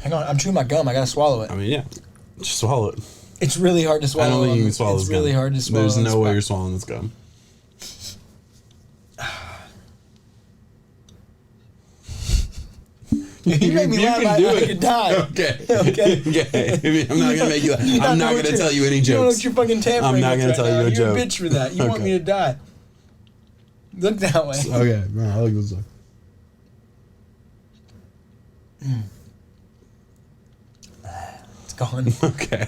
Hang on, I'm chewing my gum. I gotta swallow it. I mean, yeah. Just swallow it. It's really hard to swallow. I don't think you can swallow this gum. It's really hard to swallow. There's no way you're swallowing this gum. You make me laugh. I could die. Okay. Okay. I'm not gonna make you laugh. I'm not gonna tell you any jokes. You don't know what you're fucking tampering I'm not gonna with tell right you now. a You're joke. a bitch for that. You want me to die. Look that way. Okay. No, I like this one. It's gone. Okay.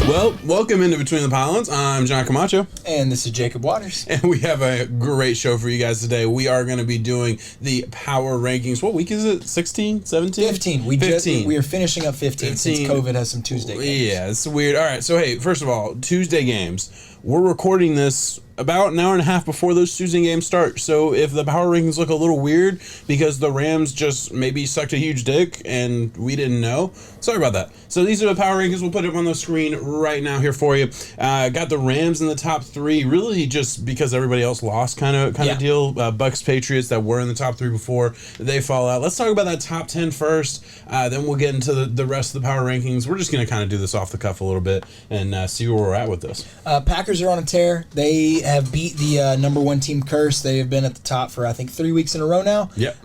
Well, welcome into Between the Pylons. I'm John Camacho. And this is Jacob Waters. And we have a great show for you guys today. We are going to be doing the power rankings. What week is it? 16? 17? 15. 15. We are finishing up 15 since COVID has some Tuesday games. Yeah, it's weird. All right, so hey, first of all, Tuesday games. We're recording this about an hour and a half before those Tuesday games start. So if the power rankings look a little weird because the Rams just maybe sucked a huge dick and we didn't know, sorry about that. So these are the power rankings. We'll put them on the screen right now here for you. Got the Rams in the top 3, really just because everybody else lost kind of deal. Bucks, Patriots that were in the top 3 before, they fall out. Let's talk about that top 10 first. Then we'll get into the rest of the power rankings. We're just going to kind of do this off the cuff a little bit and see where we're at with this. Packers are on a tear. They have beat the number 1 team curse. They have been at the top for, I think, 3 weeks in a row now. Yep.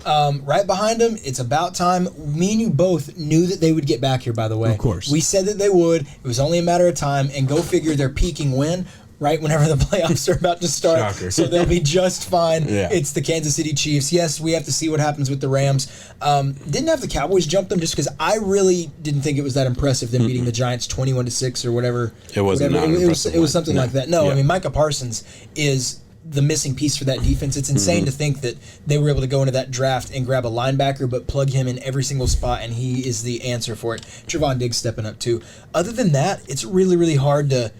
Right behind them, it's about time. Me and you both knew that they would get back here, by the way. Of course. We said that they would. It was only a matter of time. And go figure, they're peaking when? Right whenever the playoffs are about to start. Shocker. So they'll be just fine. Yeah. It's the Kansas City Chiefs. Yes, we have to see what happens with the Rams. Didn't have the Cowboys jump them just because I really didn't think it was that impressive, them beating the Giants 21-6 or whatever. It wasn't. It was something like that. No, Yeah. I mean, Micah Parsons is the missing piece for that defense. It's insane to think that they were able to go into that draft and grab a linebacker but plug him in every single spot, and he is the answer for it. Trevon Diggs stepping up too. Other than that, it's really, really hard to,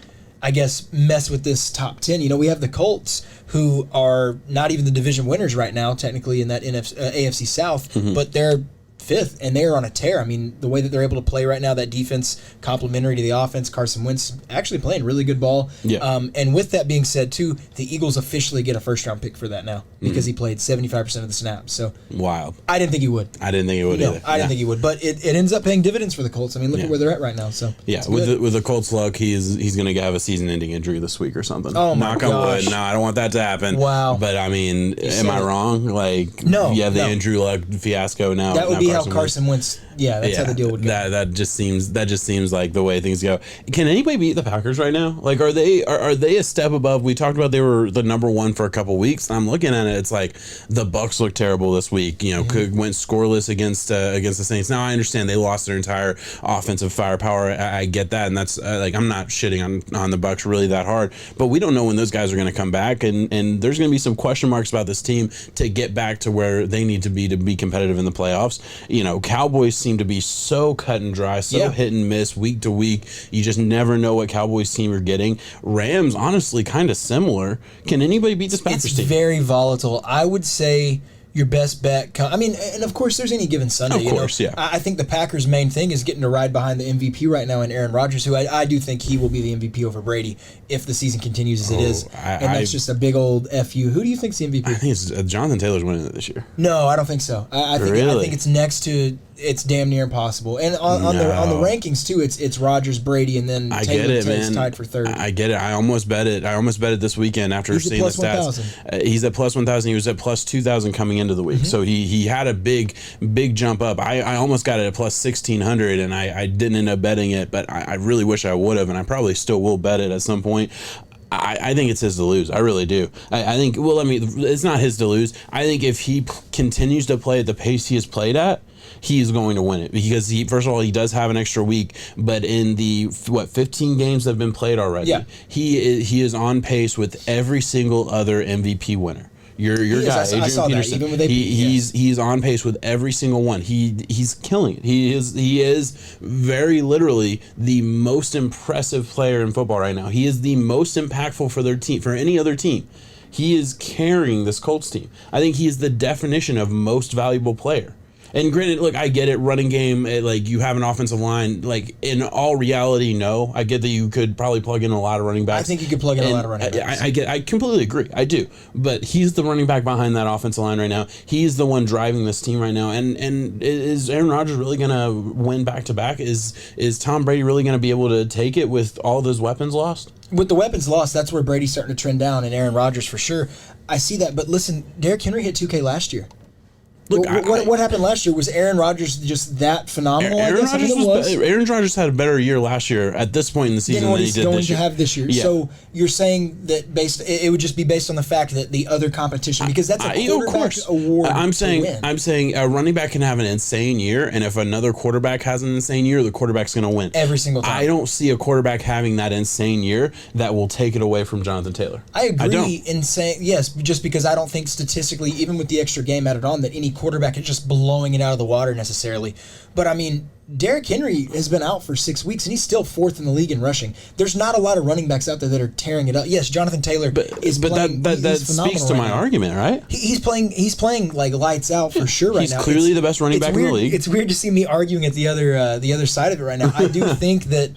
I guess, mess with this top 10. You know, we have the Colts, who are not even the division winners right now, technically, in that AFC South, but they're 5th, and they're on a tear. I mean, the way that they're able to play right now, that defense complementary to the offense, Carson Wentz actually playing really good ball. Yeah. And with that being said, too, the Eagles officially get a first-round pick for that now because he played 75% of the snaps. So Wild. I didn't think he would. I didn't think he would No, either. I didn't think he would. But it ends up paying dividends for the Colts. I mean, look at where they're at right now. So yeah, with the Colts luck, he's going to have a season-ending injury this week or something. Oh my Knock on gosh. wood. No, I don't want that to happen. Wow. But I mean, am I wrong? Like, No, you have the no. Andrew Luck fiasco now. that would now be how Carson Wentz. Yeah, that's how the deal would go. That just seems like the way things go. Can anybody beat the Packers right now? Like, are they a step above? We talked about they were the number 1 for a couple weeks. I'm looking at it. It's like the Bucks look terrible this week. You know, went scoreless against the Saints. Now I understand they lost their entire offensive firepower. I get that, and that's like I'm not shitting on the Bucks really that hard. But we don't know when those guys are going to come back, and there's going to be some question marks about this team to get back to where they need to be competitive in the playoffs. You know, Cowboys seem to be so cut and dry, so hit and miss week to week. You just never know what Cowboys team you're getting. Rams, honestly, kind of similar. Can anybody beat this Packers team? It's very volatile. I would say your best bet. I mean, and of course, there's any given Sunday. Of course, yeah. I think the Packers' main thing is getting to ride behind the MVP right now in Aaron Rodgers, who I do think he will be the MVP over Brady if the season continues as it is. That's just a big old FU. Who do you think's the MVP? I think it's Jonathan Taylor's winning it this year. No, I don't think so. I think it's next to. It's damn near impossible. And on the rankings too, it's Rodgers, Brady, and then Taylor's tied for 3rd. I get it. I almost bet it this weekend after seeing the stats. He's at plus 1,000. He was at plus 2,000 coming into the week. So he had a big jump up. I almost got it at plus 1,600, and I didn't end up betting it, but I really wish I would have, and I probably still will bet it at some point. I think it's his to lose. I really do. I think, well, I mean, it's not his to lose. I think if he continues to play at the pace he has played at, he's going to win it because first of all, he does have an extra week, but in the 15 games that have been played already, he is on pace with every single other MVP winner. Your guy, Adrian Peterson, he's on pace with every single one. He's killing it. He is very literally the most impressive player in football right now. He is the most impactful for their team, for any other team. He is carrying this Colts team. I think he is the definition of most valuable player. And granted, look, I get it. Running game, like you have an offensive line. Like in all reality, no. I get that you could probably plug in a lot of running backs. I think you could plug in a lot of running backs. I completely agree. I do. But he's the running back behind that offensive line right now. He's the one driving this team right now. And is Aaron Rodgers really going to win back to back? Is Tom Brady really going to be able to take it with all those weapons lost? With the weapons lost, that's where Brady's starting to trend down, and Aaron Rodgers for sure. I see that, but listen, Derrick Henry hit 2K last year. Look, what happened last year? Was Aaron Rodgers just that phenomenal? Aaron Rodgers had a better year last year at this point in the season than he did this year. Have this year. Yeah. So you're saying that it would just be based on the fact that the other competition, because that's a quarterback award. I'm saying a running back can have an insane year, and if another quarterback has an insane year, the quarterback's going to win every single time. I don't see a quarterback having that insane year that will take it away from Jonathan Taylor. I agree in saying yes, just because I don't think statistically, even with the extra game added on, that any quarterback is just blowing it out of the water necessarily. But I mean, Derrick Henry has been out for 6 weeks, and he's still fourth in the league in rushing. There's not a lot of running backs out there that are tearing it up. Yes, Jonathan Taylor is playing. But that speaks to my argument, right? He's playing like lights out for sure right now. He's clearly the best running back in the league. It's weird to see me arguing at the other side of it right now. I do think that.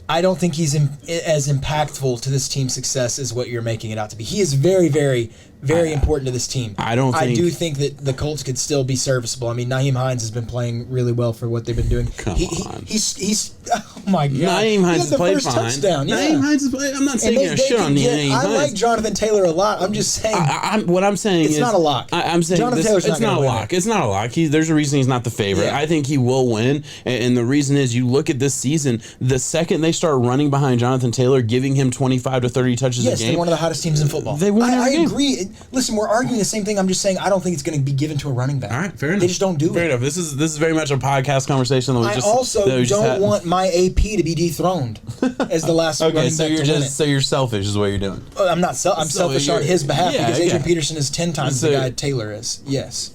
I don't think he's as impactful to this team's success as what you're making it out to be. He is very, very, very important to this team. I do think that the Colts could still be serviceable. I mean, Nyheim Hines has been playing really well for what they've been doing. He's oh my God. Nyheim Hines has played fine. Touchdown. Yeah. Nyheim Hines has played. I'm not saying shit on Nyheim Hines. I like Jonathan Taylor a lot. I'm just saying. What I'm saying it's not a lock. I'm saying it's not a lock. It's not a lock. There's a reason he's not the favorite. Yeah. I think he will win, and the reason is you look at this season. The second they start running behind Jonathan Taylor, giving him 25 to 30 touches a game. Yes, they're one of the hottest teams in football. They won every game. I agree. Listen, we're arguing the same thing. I'm just saying I don't think it's going to be given to a running back. All right, fair enough. They just don't do it. Fair enough. This is very much a podcast conversation. I also don't want my AP to be dethroned as the last running back to win it. So you're selfish is what you're doing. I'm not. I'm selfish on his behalf because Adrian Peterson is 10 times the guy Taylor is. Yes.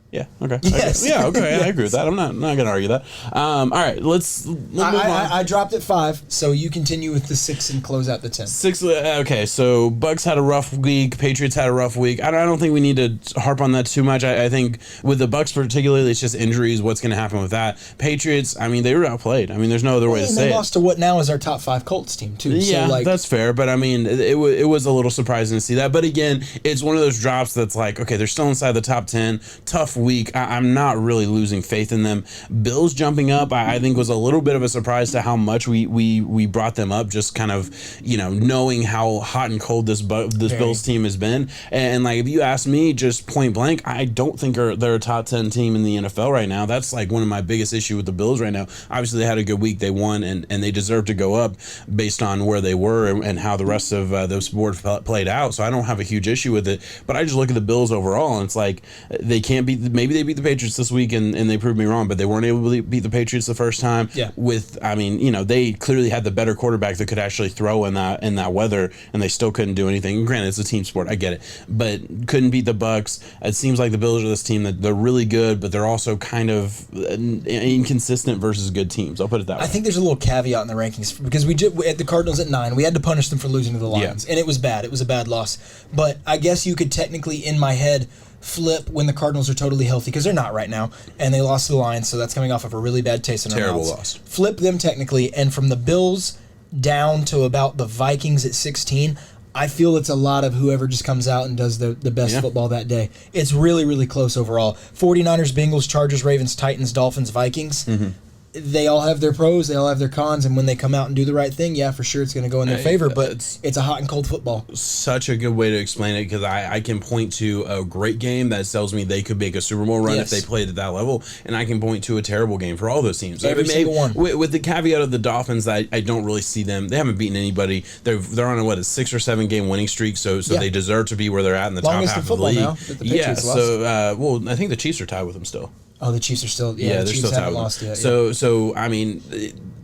Yeah. Okay. Yes. Okay. Yeah. Okay. Yes. I agree with that. I'm not going to argue that. All right. Let's move on. I dropped at 5, so you continue with the 6 and close out the 10. 6. Okay. So Bucks had a rough week. Patriots had a rough week. I don't think we need to harp on that too much. I think with the Bucks particularly, it's just injuries. What's going to happen with that? Patriots. I mean, they were outplayed. I mean, there's no other way to say it. They lost to what now is our top 5 Colts team too. Yeah, so that's fair. But I mean, it was a little surprising to see that. But again, it's one of those drops that's like, okay, they're still inside the top 10. Tough week. I'm not really losing faith in them. Bills jumping up, I think, was a little bit of a surprise to how much we brought them up. Just kind of, knowing how hot and cold this Bills team has been. And like, if you ask me, just point blank, I don't think they're a top 10 team in the NFL right now. That's like one of my biggest issue with the Bills right now. Obviously, they had a good week. They won, and they deserve to go up based on where they were and how the rest of those boards played out. So I don't have a huge issue with it. But I just look at the Bills overall, and it's like they can't beat. Maybe they beat the Patriots this week, and they proved me wrong, but they weren't able to beat the Patriots the first time. Yeah. They clearly had the better quarterback that could actually throw in that weather, and they still couldn't do anything. Granted, it's a team sport, I get it, but couldn't beat the Bucks. It seems like the Bills are this team that they're really good, but they're also kind of inconsistent versus good teams. I'll put it that way. I think there's a little caveat in the rankings because we had the Cardinals at 9. We had to punish them for losing to the Lions, and it was bad. It was a bad loss. But I guess you could technically, in my head, flip when the Cardinals are totally healthy, because they're not right now, and they lost to the Lions, so that's coming off of a really bad taste in our mouths. Terrible loss. Flip them technically, and from the Bills down to about the Vikings at 16, I feel it's a lot of whoever just comes out and does the best football that day. It's really, really close overall. 49ers, Bengals, Chargers, Ravens, Titans, Dolphins, Vikings. Mm-hmm. They all have their pros, they all have their cons, and when they come out and do the right thing, yeah, for sure it's going to go in their favor, but it's a hot and cold football. Such a good way to explain it, because I can point to a great game that tells me they could make a Super Bowl run if they played at that level, and I can point to a terrible game for all those teams. Every single one. With the caveat of the Dolphins, that I don't really see them. They haven't beaten anybody. They're on a 6 or 7 game winning streak, so they deserve to be where they're at in the longest top half of the league. Now, that the Patriots lost. So I think the Chiefs are tied with them still. Oh, the Chiefs are still. Yeah, the they're Chiefs still haven't lost yet. So I mean,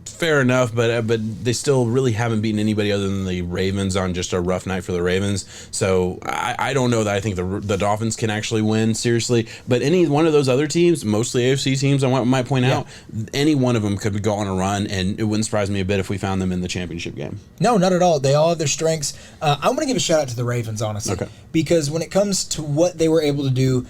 fair enough, but they still really haven't beaten anybody other than the Ravens on just a rough night for the Ravens. So I don't know that I think the Dolphins can actually win seriously. But any one of those other teams, mostly AFC teams, I might point out, any one of them could go on a run, and it wouldn't surprise me a bit if we found them in the championship game. No, not at all. They all have their strengths. I'm going to give a shout out to the Ravens, honestly, because when it comes to what they were able to do.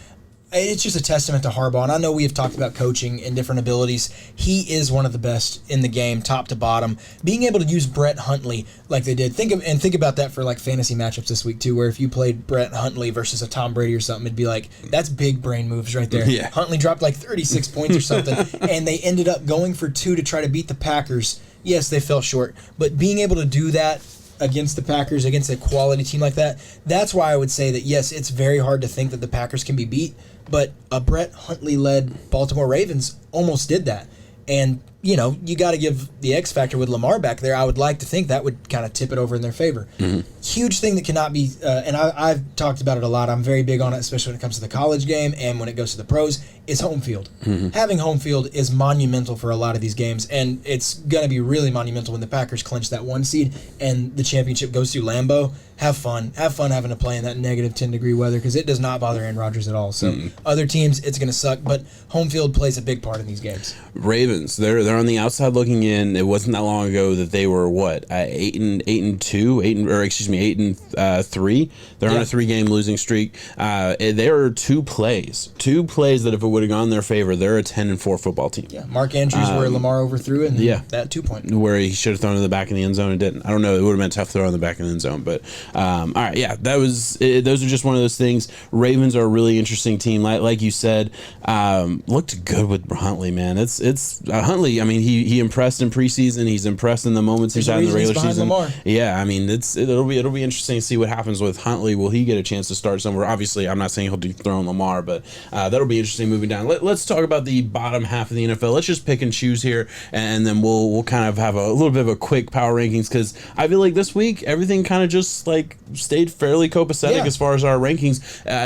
it's just a testament to Harbaugh. And I know we have talked about coaching and different abilities. He is one of the best in the game, top to bottom. Being able to use Brett Huntley like they did, think about that for like fantasy matchups this week too, where if you played Brett Huntley versus a Tom Brady or something, it'd be like, that's big brain moves right there. Yeah. Huntley dropped like 36 points or something, and they ended up going for 2 to try to beat the Packers. Yes, they fell short, but being able to do that against the Packers, against a quality team like that, that's why I would say that, yes, it's very hard to think that the Packers can be beat, but a Brett Huntley-led Baltimore Ravens almost did that. And, you know, you got to give the X factor with Lamar back there. I would like to think that would kind of tip it over in their favor. Mm-hmm. Huge thing that cannot be, and I've talked about it a lot. I'm very big on it, especially when it comes to the college game and when it goes to the pros, is home field. Mm-hmm. Having home field is monumental for a lot of these games, and it's going to be really monumental when the Packers clinch that 1 seed and the championship goes through Lambeau. Have fun having to play in that negative 10-degree weather, because it does not bother Aaron Rodgers at all. So other teams, it's going to suck, but home field plays a big part in these games. Ravens, they're on the outside looking in. It wasn't that long ago that they were 8-3. They're on a 3-game losing streak. There are two plays that if it would have gone in their favor, they're a 10-4 football team. Yeah, Mark Andrews where Lamar overthrew, and that 2-point where he should have thrown in the back of the end zone and didn't. I don't know. It would have been a tough throw in the back of the end zone, but. All right, yeah, that was. Those are just one of those things. Ravens are a really interesting team, like you said. Looked good with Huntley, man. It's Huntley. I mean, he impressed in preseason. He's impressed in the moments he's had in the regular season. Lamar. Yeah, I mean, it'll be interesting to see what happens with Huntley. Will he get a chance to start somewhere? Obviously, I'm not saying he'll dethrone Lamar, but that'll be interesting moving down. Let's talk about the bottom half of the NFL. Let's just pick and choose here, and then we'll kind of have a little bit of a quick power rankings, because I feel like this week everything kind of just like stayed fairly copacetic as far as our rankings.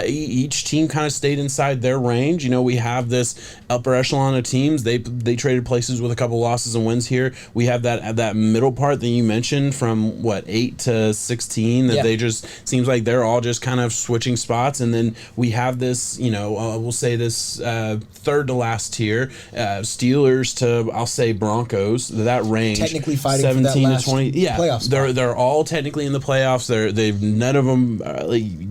Each team kind of stayed inside their range. You know, we have this upper echelon of teams. They traded places with a couple losses and wins here. We have that middle part that you mentioned from 8 to 16 that they just seems like they're all just kind of switching spots. And then we have this, you know, we'll say this third to last tier, Steelers to I'll say Broncos. That range technically fighting 17 for that last to 20. Yeah, playoff spot. They're all technically in the playoffs. They've none of them.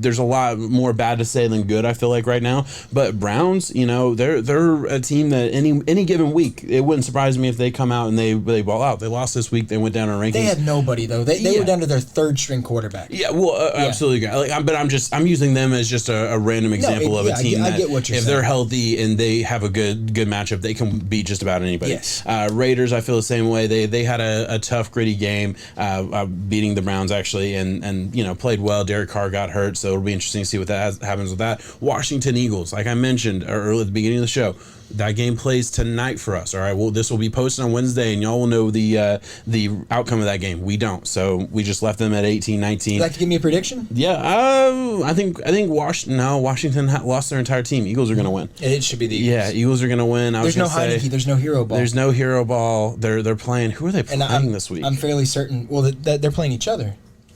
There's a lot more bad to say than good, I feel like, right now. But Browns, you know, they're a team that any given week, it wouldn't surprise me if they come out and they ball out. They lost this week. They went down in rankings. They had nobody though. They were down to their third string quarterback. Yeah, well, absolutely. But I'm using them as just a random example of a team I that get what you're if saying. They're healthy and they have a good matchup, they can beat just about anybody. Yes. Raiders, I feel the same way. They had a tough, gritty game, beating the Browns actually, and you know, played well. Derek Carr got hurt, so it'll be interesting to see what happens with that. Washington Eagles, like I mentioned earlier at the beginning of the show, that game plays tonight for us. All right, well, this will be posted on Wednesday, and y'all will know the outcome of that game. We don't, so we just left them at 18-19. You'd like to give me a prediction? Yeah, I think Washington lost their entire team. Eagles are going to win. It should be the Eagles. Yeah, Eagles are going to win. There's no Heineke. There's no hero ball. There's no hero ball. They're playing. Who are they playing this week? I'm fairly certain. Well, they're playing each other.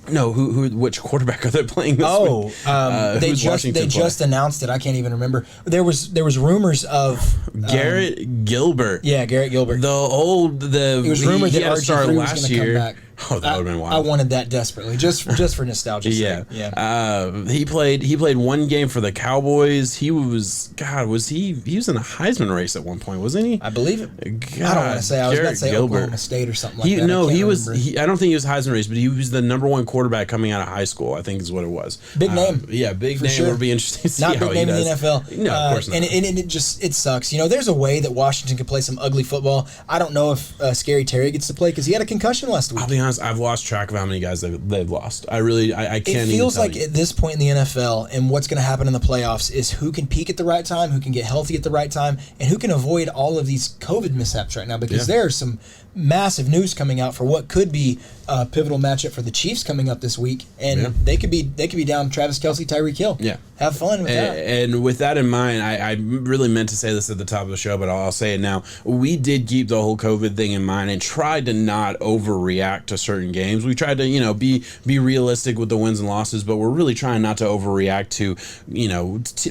No, which quarterback are they playing this week? They just announced it. I can't even remember. There was rumors of Garrett Gilbert. Yeah, Garrett Gilbert. It was rumored that RG3 was going to come back. Oh, that would have been wild. I wanted that desperately, just for nostalgia's sake. Yeah. He played one game for the Cowboys. He was in a Heisman race at one point, wasn't he? I believe it. God, I don't want to say. I was about to say Gilbert. Oklahoma State or something like that. No, he was. I don't think he was Heisman race, but he was the number one quarterback coming out of high school. I think is what it was. Big name. Yeah, big name. Sure. It'll be interesting to see not how big name in the NFL. No, of course not. And it sucks. You know, there's a way that Washington can play some ugly football. I don't know if Scary Terry gets to play because he had a concussion last week. I'll be honest. I've lost track of how many guys they've lost. I can't. It feels like at this point in the NFL, and what's going to happen in the playoffs is who can peak at the right time, who can get healthy at the right time, and who can avoid all of these COVID mishaps right now. Because there are some massive news coming out for what could be a pivotal matchup for the Chiefs coming up this week, and they could be down Travis Kelce, Tyreek Hill. Yeah, have fun with that. And with that in mind, I really meant to say this at the top of the show, but I'll say it now. We did keep the whole COVID thing in mind and tried to not overreact to certain games. We tried to be realistic with the wins and losses, but we're really trying not to overreact to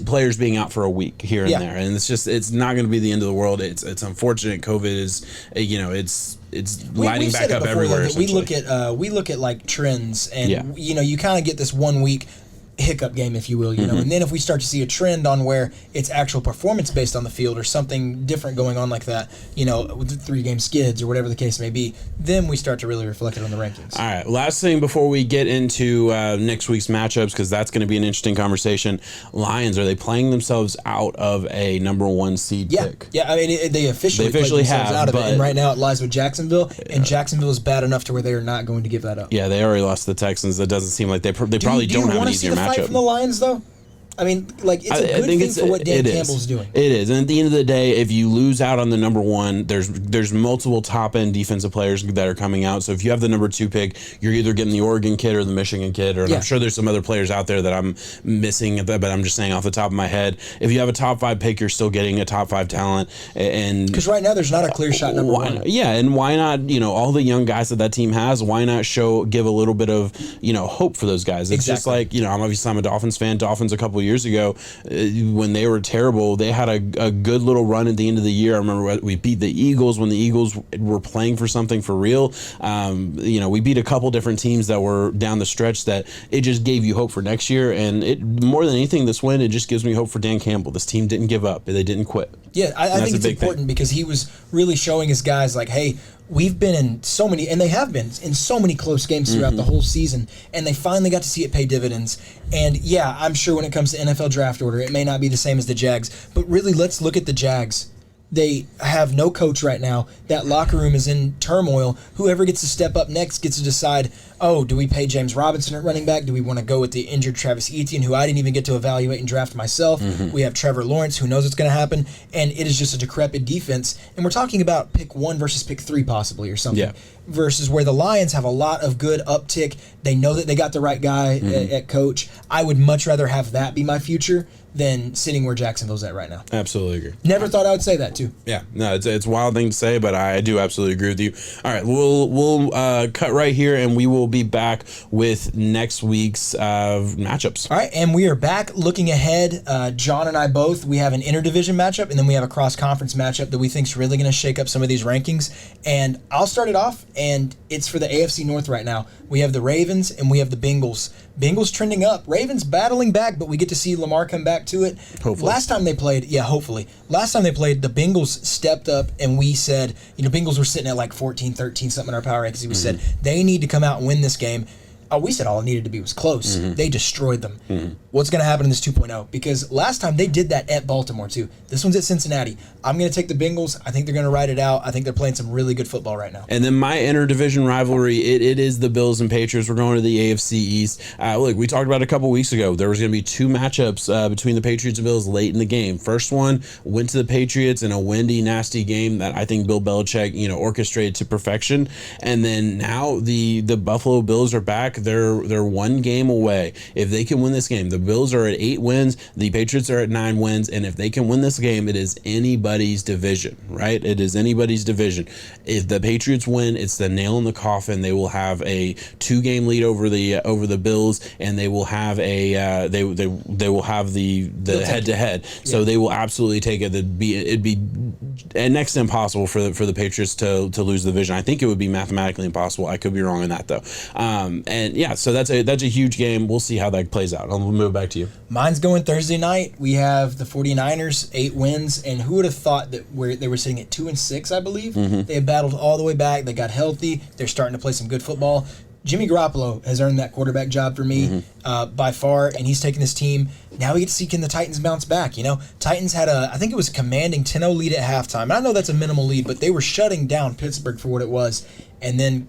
players being out for a week here and there. And it's not going to be the end of the world. It's unfortunate. COVID is it's lighting back up everywhere. We look at like trends, and you kind of get this 1 week. hiccup game, if you will, you know. And then if we start to see a trend on where it's actual performance based on the field or something different going on like that, you know, with the 3-game skids or whatever the case may be, then we start to really reflect it on the rankings. All right, last thing before we get into next week's matchups, because that's going to be an interesting conversation. Lions, are they playing themselves out of a number 1 seed pick? Yeah, I mean, they officially played themselves out of it, and right now it lies with Jacksonville, and Jacksonville is bad enough to where they're not going to give that up. Yeah, they already lost to the Texans. That doesn't seem like they probably don't have an easier matchup. Fight from the Lions, though? I mean, like, it's a good thing for what Dan Campbell's doing. It is. And at the end of the day, if you lose out on the number 1, there's multiple top-end defensive players that are coming out. So if you have the number 2 pick, you're either getting the Oregon kid or the Michigan kid. Or I'm sure there's some other players out there that I'm missing, but I'm just saying off the top of my head. If you have a top 5 pick, you're still getting a top 5 talent. And because right now there's not a clear shot number 1. Yeah, and why not, you know, all the young guys that team has, why not give a little bit of, you know, hope for those guys? It's just like, you know, I'm a Dolphins fan. Dolphins a couple of years ago, when they were terrible, they had a good little run at the end of the year. I remember we beat the Eagles when the Eagles were playing for something for real. You know, we beat a couple different teams that were down the stretch that it just gave you hope for next year. And it more than anything, this win, it just gives me hope for Dan Campbell. This team didn't give up. They didn't quit. Yeah, I think it's important because he was really showing his guys like, hey, we've been in so many, and they have been in so many close games throughout the whole season, and they finally got to see it pay dividends. And yeah, I'm sure when it comes to NFL draft order, it may not be the same as the Jags, but really, let's look at the Jags. They have no coach right now. That locker room is in turmoil. Whoever gets to step up next gets to decide, oh, do we pay James Robinson at running back? Do we want to go with the injured Travis Etienne, who I didn't even get to evaluate and draft myself? We have Trevor Lawrence, who knows what's going to happen. And it is just a decrepit defense. And we're talking about pick 1 versus pick 3 possibly or something. Yeah. Versus where the Lions have a lot of good uptick. They know that they got the right guy at coach. I would much rather have that be my future than sitting where Jacksonville's at right now. Absolutely agree. Never thought I would say that too. Yeah, no, it's a wild thing to say, but I do absolutely agree with you. All right, we'll cut right here, and we will be back with next week's matchups. All right, and we are back looking ahead. John and I both, we have an interdivision matchup, and then we have a cross-conference matchup that we think is really going to shake up some of these rankings. And I'll start it off, and it's for the AFC North right now. We have the Ravens, and we have the Bengals. Bengals trending up. Ravens battling back, but we get to see Lamar come back to it. Hopefully. Last time they played, Last time they played, the Bengals stepped up, and we said, you know, Bengals were sitting at like 14, 13, something in our power rankings. We said, they need to come out and win this game. We said all it needed to be was close. They destroyed them. What's going to happen in this 2.0? Because last time they did that at Baltimore too. This one's at Cincinnati. I'm going to take the Bengals. I think they're going to ride it out. I think they're playing some really good football right now. And then my interdivision rivalry, it is the Bills and Patriots. We're going to the AFC East. Look, we talked about it a couple weeks ago. There was going to be 2 matchups between the Patriots and Bills late in the game. First one went to the Patriots in a windy, nasty game that I think Bill Belichick, you know, orchestrated to perfection. And then now the Buffalo Bills are back. They're 1 game away. If they can win this game, the Bills are at 8 wins, the Patriots are at 9 wins, and if they can win this game, it is anybody's division, right? It is anybody's division. If the Patriots win, it's the nail in the coffin. They will have a 2-game lead over the Bills, and they will have a they will have the head-to-head. So they will absolutely take it. It'd be next to impossible for the Patriots to lose the division. I think it would be mathematically impossible. I could be wrong on that though. And yeah, so that's a huge game. We'll see how that plays out. I'll move back to you. Mine's going Thursday night. We have the 49ers, 8 wins, and who would have thought that they were sitting at 2-6, I believe. They have battled all the way back. They got healthy. They're starting to play some good football. Jimmy Garoppolo has earned that quarterback job for me by far, and he's taking this team. Now we get to see, can the Titans bounce back? You know, Titans had I think it was a commanding 10-0 lead at halftime. And I know that's a minimal lead, but they were shutting down Pittsburgh for what it was. And then,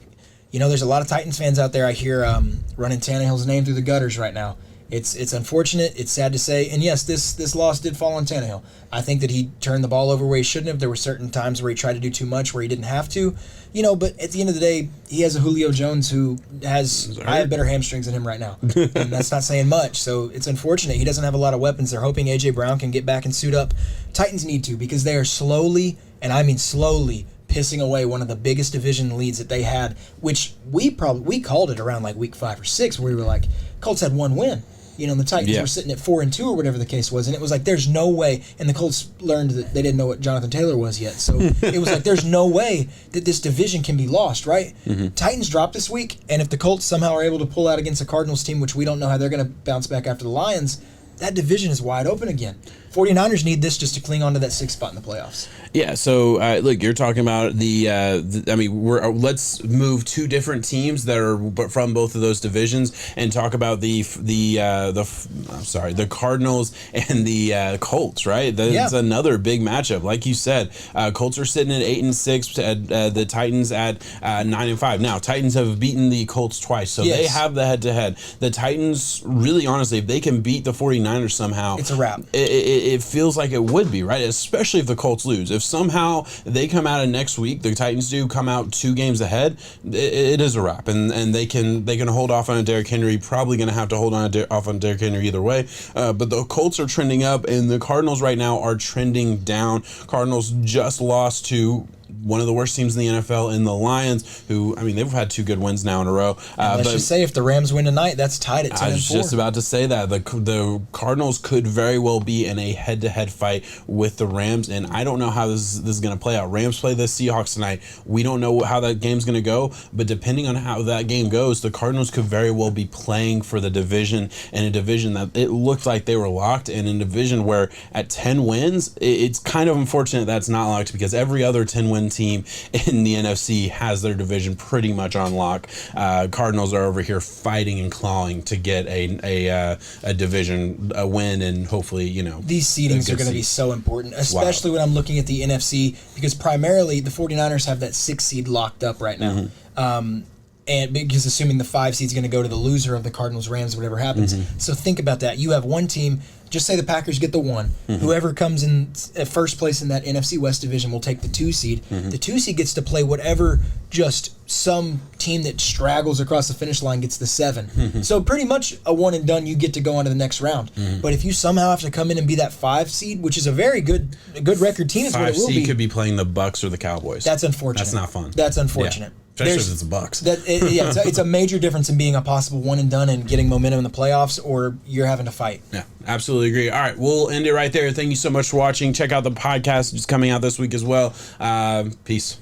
you know, there's a lot of Titans fans out there I hear running Tannehill's name through the gutters right now. It's unfortunate. It's sad to say. And yes, this loss did fall on Tannehill. I think that he turned the ball over where he shouldn't have. There were certain times where he tried to do too much where he didn't have to. You know, but at the end of the day, he has a Julio Jones who I have better hamstrings than him right now. And that's not saying much. So it's unfortunate. He doesn't have a lot of weapons. They're hoping A.J. Brown can get back and suit up. Titans need to, because they are slowly, and I mean slowly, pissing away one of the biggest division leads that they had, which we called it around like week 5 or 6, where we were like, Colts had 1 win. And the Titans were sitting at 4-2 or whatever the case was, and it was like, there's no way. And the Colts learned that they didn't know what Jonathan Taylor was yet, so it was like, there's no way that this division can be lost, right? Titans dropped this week, and if the Colts somehow are able to pull out against a Cardinals team, which we don't know how they're going to bounce back after the Lions, that division is wide open again. 49ers need this just to cling on to that 6th spot in the playoffs. Yeah, so look, you're talking about let's move two different teams that are from both of those divisions and talk about the Cardinals and the Colts, right? That's another big matchup. Like you said, Colts are sitting at 8-6, the Titans at 9-5. Now, Titans have beaten the Colts twice, so they have the head-to-head. The Titans, really honestly, if they can beat the 49ers somehow, it's a wrap. It feels like it would be, right? Especially if the Colts lose. If somehow they come out of next week, the Titans do come out 2 games ahead, it is a wrap, and they can hold off on a Derrick Henry. Probably going to have to hold off on Derrick Henry either way. But the Colts are trending up, and the Cardinals right now are trending down. Cardinals just lost to one of the worst teams in the NFL in the Lions, who, they've had 2 good wins now in a row. Let's just say if the Rams win tonight, that's tied at 10-4. I was just about to say that. The Cardinals could very well be in a head-to-head fight with the Rams, and I don't know how this is going to play out. Rams play the Seahawks tonight. We don't know how that game's going to go, but depending on how that game goes, the Cardinals could very well be playing for the division, in a division that it looked like they were locked, and in a division where at 10 wins, it's kind of unfortunate that's not locked, because every other 10-win team in the NFC has their division pretty much on lock. Cardinals are over here fighting and clawing to get a division win, and hopefully, these seedings are going to be so important, especially when I'm looking at the NFC, because primarily the 49ers have that 6 seed locked up right now. And because assuming the 5 seed is going to go to the loser of the Cardinals, Rams, whatever happens. So think about that. You have one team. Just say the Packers get the 1. Whoever comes in at first place in that NFC West division will take the 2 seed. The 2 seed gets to play whatever, just some team that straggles across the finish line gets the 7. So pretty much a one and done, you get to go on to the next round. But if you somehow have to come in and be that 5 seed, which is a very good record team, is what it will be. 5 seed could be playing the Bucks or the Cowboys. That's unfortunate. That's not fun. That's unfortunate. Yeah. Especially if it's the Bucks. It's a major difference in being a possible one and done and getting momentum in the playoffs, or you're having to fight. Yeah, absolutely agree. All right, we'll end it right there. Thank you so much for watching. Check out the podcast. It's coming out this week as well. Peace.